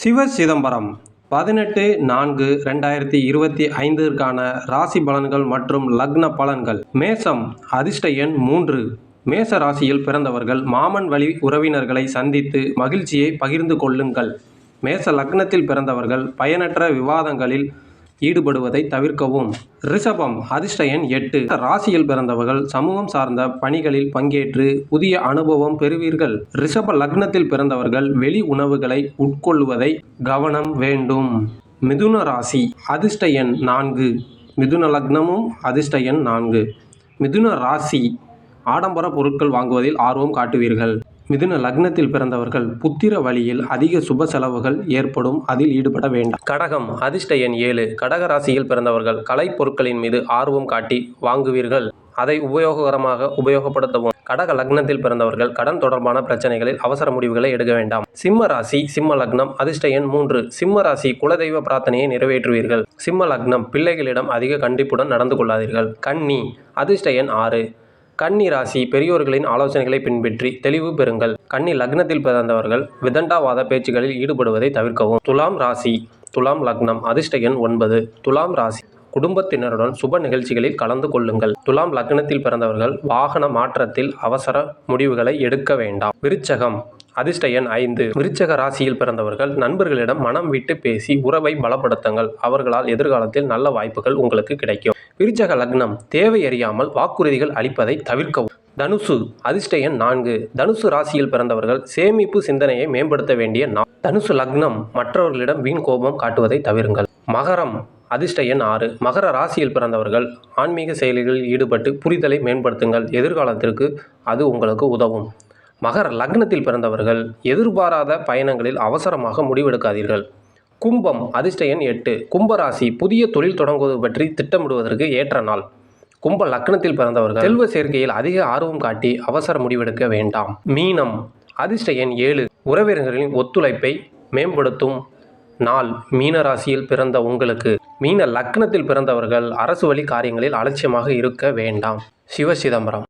சிவ சிதம்பரம் 18-4-2025 ராசி பலன்கள் மற்றும் லக்ன பலன்கள். மேசம், அதிர்ஷ்ட எண் 3. மேச ராசியில் பிறந்தவர்கள் மாமன் வழி உறவினர்களை சந்தித்து மகிழ்ச்சியை பகிர்ந்து கொள்ளுங்கள். மேச லக்னத்தில் பிறந்தவர்கள் பயனற்ற விவாதங்களில் ஈடுபடுவதை தவிர்க்கவும். ரிஷபம், அதிர்ஷ்ட எண் 8. ராசியில் பிறந்தவர்கள் சமூகம் சார்ந்த பணிகளில் பங்கேற்று புதிய அனுபவம் பெறுவீர்கள். ரிஷப லக்னத்தில் பிறந்தவர்கள் வெளி உணவுகளை உட்கொள்வதை கவனம் வேண்டும். மிதுன ராசி, அதிர்ஷ்ட எண் 4. மிதுன லக்னமும் அதிர்ஷ்ட எண் 4. மிதுன ராசி ஆடம்பர பொருட்கள் வாங்குவதில் ஆர்வம் காட்டுவீர்கள். மிதுன லக்னத்தில் பிறந்தவர்கள் புத்திர வழியில் அதிக சுப செலவுகள் ஏற்படும், அதில் ஈடுபட வேண்டாம். கடகம், அதிர்ஷ்ட எண் 7. கடக ராசியில் பிறந்தவர்கள் கலை பொருட்களின் மீது ஆர்வம் காட்டி வாங்குவீர்கள். அதை உபயோகரமாக உபயோகப்படுத்தவும். கடக லக்னத்தில் பிறந்தவர்கள் கடன் தொடர்பான பிரச்சனைகளில் அவசர முடிவுகளை எடுக்க வேண்டாம். சிம்ம ராசி, சிம்ம லக்னம், அதிர்ஷ்ட எண் 3. சிம்ம ராசி குலதெய்வ பிரார்த்தனையை நிறைவேற்றுவீர்கள். சிம்ம லக்னம் பிள்ளைகளிடம் அதிக கண்டிப்புடன் நடந்து கொள்ளாதீர்கள். கன்னி, அதிர்ஷ்ட எண் 6. கன்னி ராசி பெரியோர்களின் ஆலோசனைகளை பின்பற்றி தெளிவு பெறுங்கள். கன்னி லக்னத்தில் பிறந்தவர்கள் விதண்டாவாத பேச்சுகளில் ஈடுபடுவதை தவிர்க்கவும். துலாம் ராசி, துலாம் லக்னம், அதிர்ஷ்ட எண் 9. துலாம் ராசி குடும்பத்தினருடன் சுப நிகழ்ச்சிகளில் கலந்து கொள்ளுங்கள். துலாம் லக்னத்தில் பிறந்தவர்கள் வாகன மாற்றத்தில் அவசர முடிவுகளை எடுக்க வேண்டாம். விருச்சகம், அதிர்ஷ்ட எண் 5. விருச்சக ராசியில் பிறந்தவர்கள் நண்பர்களிடம் மனம் விட்டு பேசி உறவை பலப்படுத்துங்கள். அவர்களால் எதிர்காலத்தில் நல்ல வாய்ப்புகள் உங்களுக்கு கிடைக்கும். விருச்சக லக்னம் தேவையறியாமல் வாக்குறுதிகள் அளிப்பதை தவிர்க்கவும். தனுசு, அதிர்ஷ்ட எண் 4. தனுசு ராசியில் பிறந்தவர்கள் சேமிப்பு சிந்தனையை மேம்படுத்த வேண்டிய நாள். தனுசு லக்னம் மற்றவர்களிடம் வீண் கோபம் காட்டுவதை தவிருங்கள். மகரம், அதிர்ஷ்ட எண் 6. மகர ராசியில் பிறந்தவர்கள் ஆன்மீக செயல்களில் ஈடுபட்டு புரிதலை மேம்படுத்துங்கள். எதிர்காலத்திற்கு அது உங்களுக்கு உதவும். மகர லக்னத்தில் பிறந்தவர்கள் எதிர்பாராத பயணங்களில் அவசரமாக முடிவெடுக்காதீர்கள். கும்பம், அதிர்ஷ்ட எண் 8. கும்பராசி புதிய தொழில் தொடங்குவது பற்றி திட்டமிடுவதற்கு ஏற்ற நாள். கும்ப லக்னத்தில் பிறந்தவர்கள் செல்வ சேர்க்கையில் அதிக ஆர்வம் காட்டி அவசர முடிவெடுக்க வேண்டாம். மீனம், அதிர்ஷ்ட எண் 7. உறவினர்களின் ஒத்துழைப்பை மேம்படுத்தும் நாள். மீன ராசியில் பிறந்த உங்களுக்கு. மீன லக்னத்தில் பிறந்தவர்கள் அரசு வழி காரியங்களில் அலட்சியமாக இருக்க வேண்டாம். சிவ சிதம்பரம்.